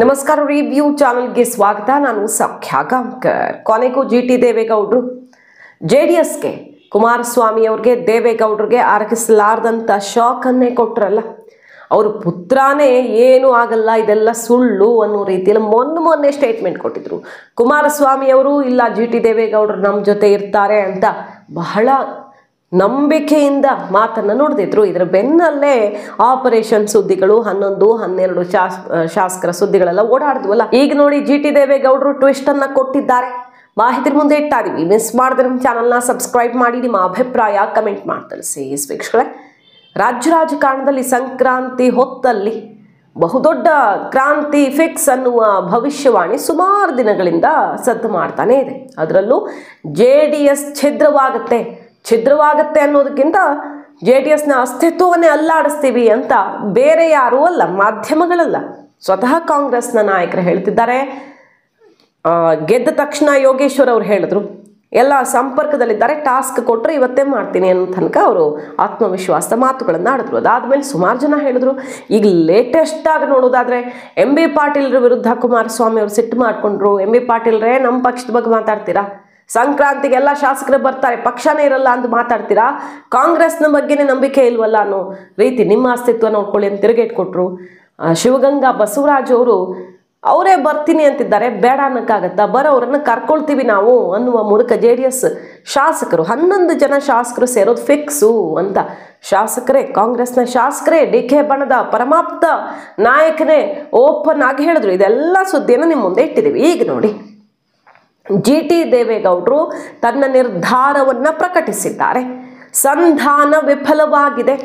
ನಮಸ್ಕಾರ ರಿವ್ಯೂ ಚಾನೆಲ್ಗೆ ಸ್ವಾಗತ. ನಾನು ಸೌಖ್ಯ ಗಾಂವ್ಕರ್. ಕೊನೆಗೂ ಜಿಟಿ ದೇವೇಗೌಡರು ಜೆಡಿಎಸ್ಗೆ ಕುಮಾರಸ್ವಾಮಿ ಅವ್ರಿಗೆ ದೇವೇಗೌಡರಿಗೆ ಅರಗಿಸಲಾರದಂಥ ಶಾಕನ್ನೇ ಕೊಟ್ಟರಲ್ಲ. ಅವ್ರ ಪುತ್ರನೇ ಏನೂ ಆಗಲ್ಲ, ಇದೆಲ್ಲ ಸುಳ್ಳು ಅನ್ನೋ ರೀತಿಯಲ್ಲಿ ಮೊನ್ನೆ ಸ್ಟೇಟ್ಮೆಂಟ್ ಕೊಟ್ಟಿದ್ರು. ಕುಮಾರಸ್ವಾಮಿ ಅವರು ಇಲ್ಲ ಜಿಟಿ ದೇವೇಗೌಡರು ನಮ್ಮ ಜೊತೆ ಇರ್ತಾರೆ ಅಂತ ಬಹಳ ನಂಬಿಕೆಯಿಂದ ಮಾತನ್ನು ನುಡಿದಿದ್ರು. ಇದರ ಬೆನ್ನಲ್ಲೇ ಆಪರೇಷನ್ ಸುದ್ದಿಗಳು 11-12 ಶಾಸಕರ ಸುದ್ದಿಗಳೆಲ್ಲ ಓಡಾಡಿದ್ವಲ್ಲ. ಈಗ ನೋಡಿ ಜಿಟಿ ದೇವೇಗೌಡರು ಟ್ವಿಸ್ಟ್ ಅನ್ನ ಕೊಟ್ಟಿದ್ದಾರೆ. ಮಾಹಿತಿ ಮುಂದೆ ಇಟ್ಟಿದ್ದೀವಿ. ಮಿಸ್ ಮಾಡಿದ್ರೆ ನಮ್ಮ ಚಾನಲ್ನ ಸಬ್ಸ್ಕ್ರೈಬ್ ಮಾಡಿ ನಿಮ್ಮ ಅಭಿಪ್ರಾಯ ಕಮೆಂಟ್ ಮಾಡಿ ತಿಳಿಸಿ. ವೀಕ್ಷಕರೇ, ರಾಜ್ಯ ರಾಜಕಾರಣದಲ್ಲಿ ಸಂಕ್ರಾಂತಿ ಹೊತ್ತಲ್ಲಿ ಬಹುದೊಡ್ಡ ಕ್ರಾಂತಿ ಫಿಕ್ಸ್ ಅನ್ನುವ ಭವಿಷ್ಯವಾಣಿ ಸುಮಾರು ದಿನಗಳಿಂದ ಸದ್ದು ಮಾಡ್ತಾನೆ ಇದೆ. ಅದರಲ್ಲೂ JDS ಛಿದ್ರವಾಗುತ್ತೆ ಅನ್ನೋದಕ್ಕಿಂತ JDSನ ಅಸ್ತಿತ್ವವನ್ನೇ ಅಲ್ಲಾಡಿಸ್ತೀವಿ ಅಂತ ಬೇರೆ ಯಾರೂ ಅಲ್ಲ, ಮಾಧ್ಯಮಗಳಲ್ಲ, ಸ್ವತಃ ಕಾಂಗ್ರೆಸ್ನ ನಾಯಕರು ಹೇಳ್ತಿದ್ದಾರೆ. ಗೆದ್ದ ತಕ್ಷಣ ಯೋಗೇಶ್ವರ್ ಅವರು ಹೇಳಿದ್ರು ಎಲ್ಲ ಸಂಪರ್ಕದಲ್ಲಿದ್ದಾರೆ, ಟಾಸ್ಕ್ ಕೊಟ್ಟರೆ ಇವತ್ತೇ ಮಾಡ್ತೀನಿ ಅನ್ನೋ ತನಕ ಅವರು ಆತ್ಮವಿಶ್ವಾಸದ ಮಾತುಗಳನ್ನು ಆಡಿದ್ರು. ಅದಾದಮೇಲೆ ಸುಮಾರು ಜನ ಹೇಳಿದ್ರು. ಈಗ ಲೇಟೆಸ್ಟ್ ಆಗಿ ನೋಡೋದಾದರೆ MB ಪಾಟೀಲ್ರ ವಿರುದ್ಧ ಕುಮಾರಸ್ವಾಮಿ ಅವರು ಸಿಟ್ಟು ಮಾಡಿಕೊಂಡ್ರು. MB ಪಾಟೀಲ್ರೇ ನಮ್ಮ ಪಕ್ಷದ ಬಗ್ಗೆ ಮಾತಾಡ್ತೀರಾ, ಸಂಕ್ರಾಂತಿಗೆ ಎಲ್ಲ ಶಾಸಕರು ಬರ್ತಾರೆ, ಪಕ್ಷನೇ ಇರಲ್ಲ ಅಂತ ಮಾತಾಡ್ತೀರಾ, ಕಾಂಗ್ರೆಸ್ನ ಬಗ್ಗೆನೇ ನಂಬಿಕೆ ಇಲ್ವಲ್ಲ ಅನ್ನೋ ರೀತಿ ನಿಮ್ಮ ಅಸ್ತಿತ್ವ ನೋಡ್ಕೊಳ್ಳಿ ಅಂತ ತಿರುಗೇಟ್ ಕೊಟ್ಟರು. ಶಿವಗಂಗಾ ಬಸವರಾಜ್ ಅವರು ಅವರೇ ಬರ್ತೀನಿ ಅಂತಿದ್ದಾರೆ, ಬೇಡ ಅನ್ನೋಕ್ಕಾಗತ್ತಾ, ಅವರನ್ನು ಕರ್ಕೊಳ್ತೀವಿ ನಾವು ಅನ್ನುವ ಮೂಲಕ JDS ಶಾಸಕರು 11 ಜನ ಶಾಸಕರು ಸೇರೋದು ಫಿಕ್ಸು ಅಂತ ಶಾಸಕರೇ, ಕಾಂಗ್ರೆಸ್ನ ಶಾಸಕರೇ, DK ಬಣದ ಪರಮಾಪ್ತ ನಾಯಕನೇ ಓಪನ್ ಆಗಿ ಹೇಳಿದ್ರು. ಇದೆಲ್ಲ ಸುದ್ದಿಯನ್ನು ನಿಮ್ಮ ಮುಂದೆ ಇಟ್ಟಿದ್ದೀವಿ. ಈಗ ನೋಡಿ, GT ದೇವೇಗೌಡರು ತನ್ನ ನಿರ್ಧಾರವನ್ನು ಪ್ರಕಟಿಸಿದ್ದಾರೆ. ಸಂಧಾನ ವಿಫಲವಾಗಿದೆ,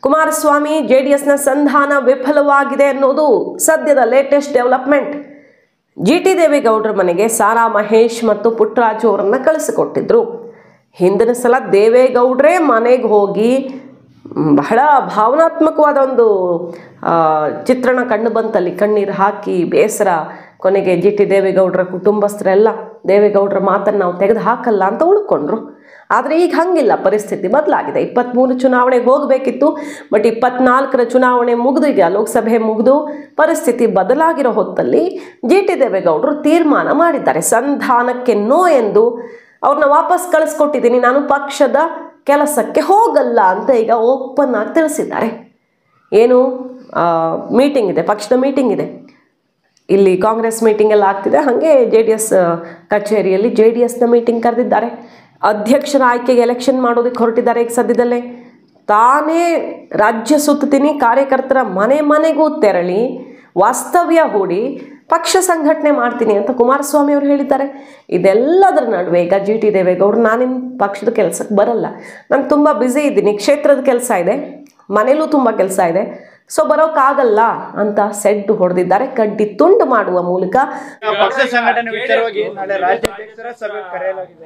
ಕುಮಾರಸ್ವಾಮಿ JDSನ ಸಂಧಾನ ವಿಫಲವಾಗಿದೆ ಅನ್ನೋದು ಸದ್ಯದ ಲೇಟೆಸ್ಟ್ ಡೆವಲಪ್ಮೆಂಟ್. GT ದೇವೇಗೌಡರ ಮನೆಗೆ ಸಾರಾ ಮಹೇಶ್ ಮತ್ತು ಪುಟ್ಟರಾಜು ಅವರನ್ನು ಕಳಿಸಿಕೊಟ್ಟಿದ್ರು. ಹಿಂದಿನ ಸಲ ದೇವೇಗೌಡರೇ ಮನೆಗೆ ಹೋಗಿ ಬಹಳ ಭಾವನಾತ್ಮಕವಾದ ಒಂದು ಚಿತ್ರಣ ಕಂಡು ಬಂತಲ್ಲಿ. ಕಣ್ಣೀರು ಹಾಕಿ ಬೇಸರ, ಕೊನೆಗೆ GT ದೇವೇಗೌಡರ ಕುಟುಂಬಸ್ಥರೆಲ್ಲ ದೇವೇಗೌಡರ ಮಾತನ್ನು ನಾವು ತೆಗೆದು ಹಾಕಲ್ಲ ಅಂತ ಉಳ್ಕೊಂಡ್ರು. ಆದರೆ ಈಗ ಹಂಗಿಲ್ಲ, ಪರಿಸ್ಥಿತಿ ಬದಲಾಗಿದೆ. 23 ಚುನಾವಣೆಗೆ ಹೋಗಬೇಕಿತ್ತು, ಬಟ್ 24ರ ಚುನಾವಣೆ ಮುಗಿದು, ಈಗ ಲೋಕಸಭೆ ಮುಗಿದು ಪರಿಸ್ಥಿತಿ ಬದಲಾಗಿರೋ ಹೊತ್ತಲ್ಲಿ GT ದೇವೇಗೌಡರು ತೀರ್ಮಾನ ಮಾಡಿದ್ದಾರೆ. ಸಂಧಾನಕ್ಕೆ ನೋ ಎಂದು ಅವ್ರನ್ನ ವಾಪಸ್ ಕಳಿಸ್ಕೊಟ್ಟಿದ್ದೀನಿ, ನಾನು ಪಕ್ಷದ ಕೆಲಸಕ್ಕೆ ಹೋಗಲ್ಲ ಅಂತ ಈಗ ಓಪನ್ ಆಗಿ ತಿಳಿಸಿದ್ದಾರೆ. ಏನು ಮೀಟಿಂಗ್ ಇದೆ, ಪಕ್ಷದ ಮೀಟಿಂಗ್ ಇದೆ, ಇಲ್ಲಿ ಕಾಂಗ್ರೆಸ್ ಮೀಟಿಂಗ್ ಎಲ್ಲ ಆಗ್ತಿದೆ, ಹಾಗೆ JDS ಕಚೇರಿಯಲ್ಲಿ JDSನ ಮೀಟಿಂಗ್ ಕರೆದಿದ್ದಾರೆ. ಅಧ್ಯಕ್ಷರ ಆಯ್ಕೆಗೆ ಎಲೆಕ್ಷನ್ ಮಾಡೋದಕ್ಕೆ ಹೊರಟಿದ್ದಾರೆ. ಈಗ ಸದ್ಯದಲ್ಲೇ ತಾನೇ ರಾಜ್ಯ ಸುತ್ತೀನಿ, ಕಾರ್ಯಕರ್ತರ ಮನೆಗೂ ತೆರಳಿ ವಾಸ್ತವ್ಯ ಹೂಡಿ ಪಕ್ಷ ಸಂಘಟನೆ ಮಾಡ್ತೀನಿ ಅಂತ ಕುಮಾರಸ್ವಾಮಿ ಅವರು ಹೇಳಿದ್ದಾರೆ. ಇದೆಲ್ಲದರ ನಡುವೆ ಈಗ GT ದೇವೇಗೌಡರು ನಾನಿನ್ ಪಕ್ಷದ ಕೆಲಸಕ್ಕೆ ಬರಲ್ಲ, ನಾನು ತುಂಬ ಬ್ಯುಸಿ ಇದ್ದೀನಿ, ಕ್ಷೇತ್ರದ ಕೆಲಸ ಇದೆ, ಮನೇಲೂ ತುಂಬ ಕೆಲಸ ಇದೆ, ಸೊ ಬರೋಕ್ಕಾಗಲ್ಲ ಅಂತ ಸೆಡ್ಡು ಹೊಡೆದಿದ್ದಾರೆ. ಕಡ್ಡಿ ತುಂಡು ಮಾಡುವ ಮೂಲಕ ಪಕ್ಷ ಸಂಘಟನೆ ವಿಚಾರವಾಗಿ ನಾಳೆ ರಾಜ್ಯಾಧ್ಯಕ್ಷರ ಸಭೆ ಕರೆಯಲಾಗಿದೆ.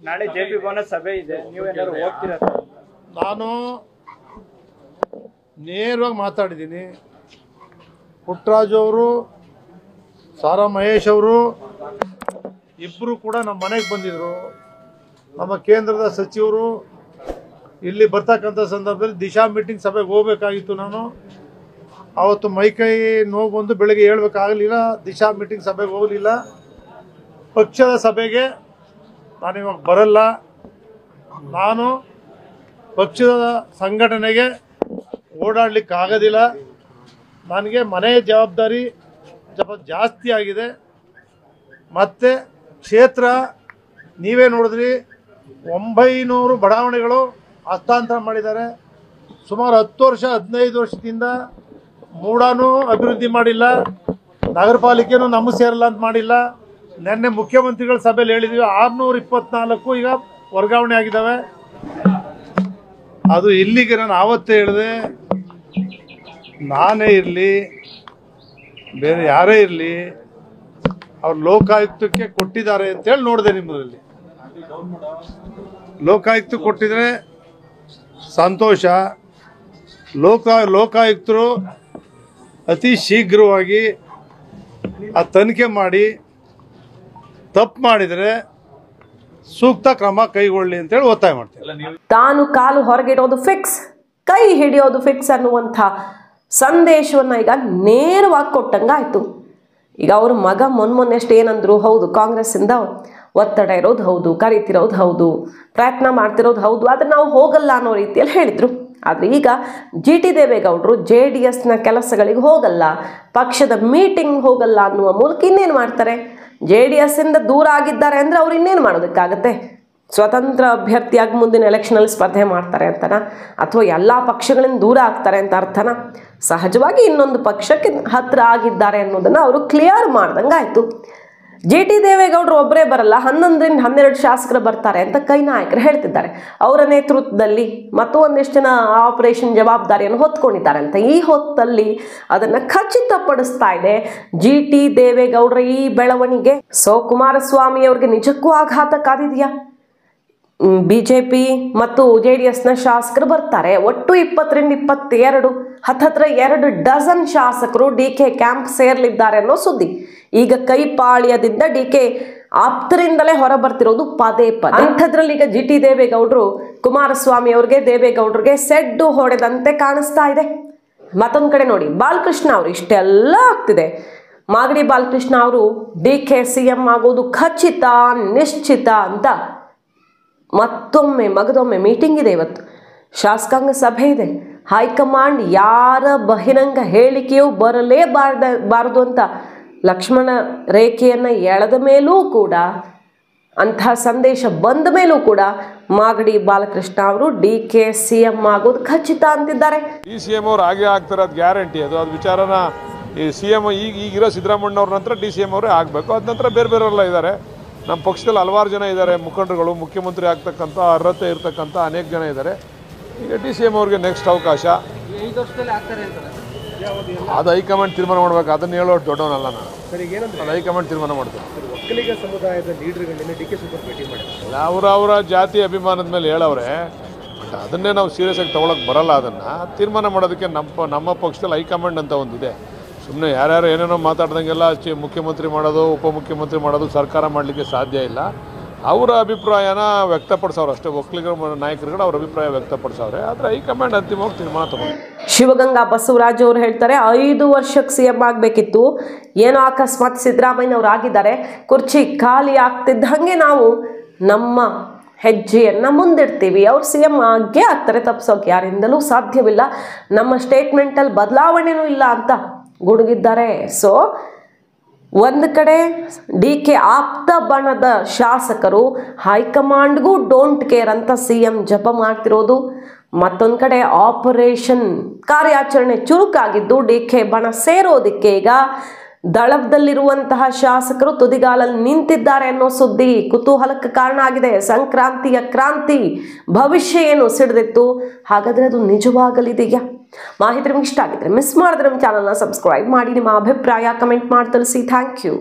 ನಾಳೆ JP ಭವನ ಸಭೆ ಇದೆ, ನೀವೇನಾದ್ರು ಹೋಗ್ತೀರಾ? ನಾನು ನೇರವಾಗಿ ಮಾತಾಡಿದ್ದೀನಿ. ಪುಟ್ಟರಾಜು ಅವರು, ಸಾರಾ ಮಹೇಶ್ ಅವರು ಇಬ್ಬರು ಕೂಡ ನಮ್ಮ ಮನೆಗೆ ಬಂದಿದ್ರು. ನಮ್ಮ ಕೇಂದ್ರದ ಸಚಿವರು ಇಲ್ಲಿ ಬರ್ತಕ್ಕಂಥ ಸಂದರ್ಭದಲ್ಲಿ ದಿಶಾ ಮೀಟಿಂಗ್ ಸಭೆಗೆ ಹೋಗಬೇಕಾಗಿತ್ತು. ನಾನು ಆವತ್ತು ಮೈಕೈ ನೋವು ಬಂದು ಬೆಳಗ್ಗೆ ಹೇಳ್ಬೇಕಾಗಲಿಲ್ಲ, ದಿಶಾ ಮೀಟಿಂಗ್ ಸಭೆಗೆ ಹೋಗಲಿಲ್ಲ. ಪಕ್ಷದ ಸಭೆಗೆ ನಾನು ಇವಾಗ ಬರಲ್ಲ, ನಾನು ಪಕ್ಷದ ಸಂಘಟನೆಗೆ ಓಡಾಡಲಿಕ್ಕೆ ಆಗೋದಿಲ್ಲ, ನನಗೆ ಮನೆ ಜವಾಬ್ದಾರಿ ಜಾಸ್ತಿ ಆಗಿದೆ. ಮತ್ತು ಕ್ಷೇತ್ರ ನೀವೇ ನೋಡಿದ್ರಿ, 900 ಬಡಾವಣೆಗಳು ಹಸ್ತಾಂತರ ಮಾಡಿದ್ದಾರೆ. ಸುಮಾರು 10 ವರ್ಷ 15 ವರ್ಷದಿಂದ ಮೂಡಾನೂ ಅಭಿವೃದ್ಧಿ ಮಾಡಿಲ್ಲ, ನಗರ ಪಾಲಿಕೆನೂ ನಮ್ಮ ಸೇರಲ್ಲ ಅಂತ ಮಾಡಿಲ್ಲ. ನಿನ್ನೆ ಮುಖ್ಯಮಂತ್ರಿಗಳ ಸಭೆಯಲ್ಲಿ ಹೇಳಿದ್ವಿ 624 ಈಗ ವರ್ಗಾವಣೆ ಆಗಿದ್ದಾವೆ. ಅದು ಇಲ್ಲಿಗೆ ನಾನು ಆವತ್ತೇ ಹೇಳಿದೆ, ನಾನೇ ಇರಲಿ ಬೇರೆ ಯಾರೇ ಇರಲಿ ಅವ್ರು ಲೋಕಾಯುಕ್ತಕ್ಕೆ ಕೊಟ್ಟಿದ್ದಾರೆ ಅಂತೇಳಿ ನೋಡಿದೆ. ನಿಮ್ಮಲ್ಲಿ ಲೋಕಾಯುಕ್ತ ಕೊಟ್ಟಿದ್ರೆ ಸಂತೋಷ. ಲೋಕಾಯುಕ್ತರು ಅತಿ ಶೀಘ್ರವಾಗಿ ಆ ತನಿಖೆ ಮಾಡಿ ತಪ್ಪು ಮಾಡಿದರೆ ಸೂಕ್ತ ಕ್ರಮ ಕೈಗೊಳ್ಳಿ ಅಂತೇಳಿ ಒತ್ತಾಯ ಮಾಡ್ತೇವೆ. ತಾನು ಕಾಲು ಹೊರಗಿಡೋದು ಫಿಕ್ಸ್, ಕೈ ಹಿಡಿಯೋದು ಫಿಕ್ಸ್ ಅನ್ನುವಂಥ ಸಂದೇಶವನ್ನು ಈಗ ನೇರವಾಗಿ ಕೊಟ್ಟಂಗಾಯ್ತು. ಈಗ ಅವ್ರ ಮಗ ಮೊನ್ನೆಷ್ಟು ಏನಂದ್ರು, ಹೌದು ಕಾಂಗ್ರೆಸ್ಸಿಂದ ಒತ್ತಡ ಇರೋದು ಹೌದು, ಕರೀತಿರೋದು ಹೌದು, ಪ್ರಯತ್ನ ಮಾಡ್ತಿರೋದು ಹೌದು, ಆದರೆ ನಾವು ಹೋಗಲ್ಲ ಅನ್ನೋ ರೀತಿಯಲ್ಲಿ ಹೇಳಿದರು. ಆದರೆ ಈಗ GT ದೇವೇಗೌಡರು JDSನ ಕೆಲಸಗಳಿಗೆ ಹೋಗಲ್ಲ, ಪಕ್ಷದ ಮೀಟಿಂಗ್ ಹೋಗಲ್ಲ ಅನ್ನುವ ಮೂಲಕ ಇನ್ನೇನು ಮಾಡ್ತಾರೆ? JDSನಿಂದ ದೂರ ಆಗಿದ್ದಾರೆ ಅಂದರೆ ಅವ್ರು ಇನ್ನೇನು ಮಾಡೋದಕ್ಕಾಗತ್ತೆ? ಸ್ವತಂತ್ರ ಅಭ್ಯರ್ಥಿಯಾಗಿ ಮುಂದಿನ ಎಲೆಕ್ಷನಲ್ಲಿ ಸ್ಪರ್ಧೆ ಮಾಡ್ತಾರೆ ಅಂತನಾ, ಅಥವಾ ಎಲ್ಲ ಪಕ್ಷಗಳಿಂದ ದೂರ ಆಗ್ತಾರೆ ಅಂತ ಅರ್ಥನಾ? ಸಹಜವಾಗಿ ಇನ್ನೊಂದು ಪಕ್ಷಕ್ಕೆ ಹತ್ತಿರ ಆಗಿದ್ದಾರೆ ಅನ್ನೋದನ್ನು ಅವರು ಕ್ಲಿಯರ್ ಮಾಡ್ದಂಗೆ ಆಯಿತು. GT ದೇವೇಗೌಡರು ಒಬ್ಬರೇ ಬರಲ್ಲ, 11ರಿಂದ 12 ಶಾಸಕರು ಬರ್ತಾರೆ ಅಂತ ಕೈ ನಾಯಕರು ಹೇಳ್ತಿದ್ದಾರೆ. ಅವರ ನೇತೃತ್ವದಲ್ಲಿ ಮತ್ತು ಒಂದಿಷ್ಟು ಜನ ಆಪರೇಷನ್ ಜವಾಬ್ದಾರಿಯನ್ನು ಹೊತ್ಕೊಂಡಿದ್ದಾರೆ ಅಂತ. ಈ ಹೊತ್ತಲ್ಲಿ ಅದನ್ನು ಖಚಿತಪಡಿಸ್ತಾ ಇದೆ GT ದೇವೇಗೌಡರ ಈ ಬೆಳವಣಿಗೆ. ಸೊ ಕುಮಾರಸ್ವಾಮಿ ಅವ್ರಿಗೆ ನಿಜಕ್ಕೂ ಆಘಾತ ಕಾದಿದೆಯಾ? BJP ಮತ್ತು JDSನ ಶಾಸಕರು ಬರ್ತಾರೆ. ಒಟ್ಟು 20ರಿಂದ 22 ಹತ್ತತ್ರ 2 ಡಜನ್ ಶಾಸಕರು DK ಕ್ಯಾಂಪ್ ಸೇರ್ಲಿದ್ದಾರೆ ಅನ್ನೋ ಸುದ್ದಿ. ಈಗ ಕೈಪಾಳ್ಯದಿಂದ DK ಆಪ್ತರಿಂದಲೇ ಹೊರ ಬರ್ತಿರೋದು ಪದೇ ಪದೇ. ಅಂಥದ್ರಲ್ಲಿ ಈಗ GT ದೇವೇಗೌಡರು ಕುಮಾರಸ್ವಾಮಿ ಅವ್ರಿಗೆ, ದೇವೇಗೌಡರಿಗೆ ಸೆಡ್ಡು ಹೊಡೆದಂತೆ ಕಾಣಿಸ್ತಾ ಇದೆ. ಮತ್ತೊಂದು ಕಡೆ ನೋಡಿ, ಬಾಲಕೃಷ್ಣ ಅವರು ಇಷ್ಟೆಲ್ಲ ಆಗ್ತಿದೆ, ಮಾಗಡಿ ಬಾಲಕೃಷ್ಣ ಅವರು DK CM ಆಗೋದು ಖಚಿತ, ನಿಶ್ಚಿತ ಅಂತ ಮಗದೊಮ್ಮೆ ಮೀಟಿಂಗ್ ಇದೆ. ಇವತ್ತು ಶಾಸಕಾಂಗ ಸಭೆ ಇದೆ. ಹೈಕಮಾಂಡ್ ಯಾರ ಬಹಿರಂಗ ಹೇಳಿಕೆಯೂ ಬರಲೇಬಾರದು ಅಂತ ಲಕ್ಷ್ಮಣ ರೇಖೆಯನ್ನು ಎಳೆದ ಮೇಲೂ ಕೂಡ, ಅಂಥ ಸಂದೇಶ ಬಂದ ಮೇಲೂ ಕೂಡ ಮಾಗಡಿ ಬಾಲಕೃಷ್ಣ ಅವರು DK CM ಆಗೋದು ಖಚಿತ ಅಂತಿದ್ದಾರೆ. DCM ಅವ್ರು ಹಾಗೆ ಆಗ್ತಾರೆ, ಅದು ಗ್ಯಾರಂಟಿ. ಅದು ವಿಚಾರನ ಈ CM ಈಗಿರೋ ಸಿದ್ದರಾಮಣ್ಣವ್ರ ನಂತರ DCM ಅವರೇ ಆಗಬೇಕು. ಅದ ನಂತರ ಬೇರೆಯವರೆಲ್ಲ ಇದ್ದಾರೆ. ನಮ್ಮ ಪಕ್ಷದಲ್ಲಿ ಹಲವಾರು ಜನ ಇದ್ದಾರೆ, ಮುಖಂಡರುಗಳು, ಮುಖ್ಯಮಂತ್ರಿ ಆಗ್ತಕ್ಕಂಥ ಅರ್ಹತೆ ಇರ್ತಕ್ಕಂಥ ಅನೇಕ ಜನ ಇದ್ದಾರೆ. ಈಗ DCM ಅವ್ರಿಗೆ ನೆಕ್ಸ್ಟ್ ಅವಕಾಶ. ಅದು ಹೈಕಮಾಂಡ್ ತೀರ್ಮಾನ ಮಾಡಬೇಕು. ಅದನ್ನು ಹೇಳೋದು ದೊಡ್ಡವನಲ್ಲ ನಾನು. ಅದು ಹೈಕಮಾಂಡ್ ತೀರ್ಮಾನ ಮಾಡ್ತಾರೆ. ಒಕ್ಕಲಿಗ ಸಮುದಾಯದ ಲೀಡರ್ಗಳನ್ನ DK ಶಿವಕುಮಾರ್ ಭೇಟಿ ಮಾಡಿದ್ದಾರೆ. ಅವರ ಜಾತಿ ಅಭಿಮಾನದ ಮೇಲೆ ಹೇಳವ್ರೆ. ಬಟ್ ಅದನ್ನೇ ನಾವು ಸೀರಿಯಸ್ ಆಗಿ ತೊಗೊಳಕ್ಕೆ ಬರಲ್ಲ. ಅದನ್ನು ತೀರ್ಮಾನ ಮಾಡೋದಕ್ಕೆ ನಮ್ಮ ಪಕ್ಷದಲ್ಲಿ ಹೈಕಮಾಂಡ್ ಅಂತ ಒಂದಿದೆ. ಸುಮ್ಮನೆ ಯಾರ್ಯಾರು ಏನೇನೋ ಮಾತಾಡ್ದಂಗೆಲ್ಲ ಮುಖ್ಯಮಂತ್ರಿ ಮಾಡೋದು, ಉಪಮುಖ್ಯಮಂತ್ರಿ ಮಾಡೋದು ಸರ್ಕಾರ ಮಾಡಲಿಕ್ಕೆ ಸಾಧ್ಯ ಇಲ್ಲ. ಅವರ ಅಭಿಪ್ರಾಯನ ವ್ಯಕ್ತಪಡಿಸೋರು ಅಷ್ಟೇ. ಒಕ್ಕಲಿಗರ ನಾಯಕರುಗಳು ಅವ್ರ ಅಭಿಪ್ರಾಯ ವ್ಯಕ್ತಪಡಿಸವ್ರೆ. ಆದರೆ ಹೈಕಮಾಂಡ್ ಅಂತಿಮವಾಗಿ ತೀರ್ಮಾನ ತಗೊಂಡು. ಶಿವಗಂಗಾ ಬಸವರಾಜ್ ಅವರು ಹೇಳ್ತಾರೆ, 5 ವರ್ಷಕ್ಕೆ CM ಆಗಬೇಕಿತ್ತು, ಏನೋ ಅಕಸ್ಮಾತ್ ಸಿದ್ದರಾಮಯ್ಯ ಅವರು ಆಗಿದ್ದಾರೆ, ಕುರ್ಚಿ ಖಾಲಿ ಆಗ್ತಿದ್ದಂಗೆ ನಾವು ನಮ್ಮ ಹೆಜ್ಜೆಯನ್ನು ಮುಂದಿಡ್ತೀವಿ, ಅವ್ರು CM ಆಗೇ ಆಗ್ತಾರೆ, ತಪ್ಪಿಸೋಕೆ ಯಾರಿಂದಲೂ ಸಾಧ್ಯವಿಲ್ಲ, ನಮ್ಮ ಸ್ಟೇಟ್ಮೆಂಟಲ್ಲಿ ಬದಲಾವಣೆನೂ ಇಲ್ಲ ಅಂತ ಗುಡುಗಿದ್ದಾರೆ. ಸೊ ಒಂದು ಕಡೆ DK ಆಪ್ತ ಬಣದ ಶಾಸಕರು ಹೈಕಮಾಂಡ್ಗೂ ಡೋಂಟ್ ಕೇರ್ ಅಂತ CM ಜಪ ಮಾಡ್ತಿರೋದು, ಮತ್ತೊಂದು ಕಡೆ ಆಪರೇಷನ್ ಕಾರ್ಯಾಚರಣೆ ಚುರುಕಾಗಿದ್ದು DK ಬಣ ಸೇರೋದಕ್ಕೆ ಈಗ ದಳದಲ್ಲಿರುವಂತಹ ಶಾಸಕರು ತುದಿಗಾಲಲ್ಲಿ ನಿಂತಿದ್ದಾರೆ ಅನ್ನೋ ಸುದ್ದಿ ಕುತೂಹಲಕ್ಕೆ ಕಾರಣ ಆಗಿದೆ. ಸಂಕ್ರಾಂತಿಯ ಕ್ರಾಂತಿ ಭವಿಷ್ಯ ಏನು ಸಿಡಿದಿತ್ತು, ಹಾಗಾದರೆ ಅದು ನಿಜವಾಗಲಿದೆಯಾ? ಮಾಹಿತಿ ನಿಮ್ಗೆ ಇಷ್ಟ ಆಗಿದ್ರೆ ಮಿಸ್ ಮಾಡಿದ್ರೆ ನಮ್ಮ ಚಾನಲ್ನ ಸಬ್ಸ್ಕ್ರೈಬ್ ಮಾಡಿ, ನಿಮ್ಮ ಅಭಿಪ್ರಾಯ ಕಮೆಂಟ್ ಮಾಡಿ ತಿಳಿಸಿ. Thank you.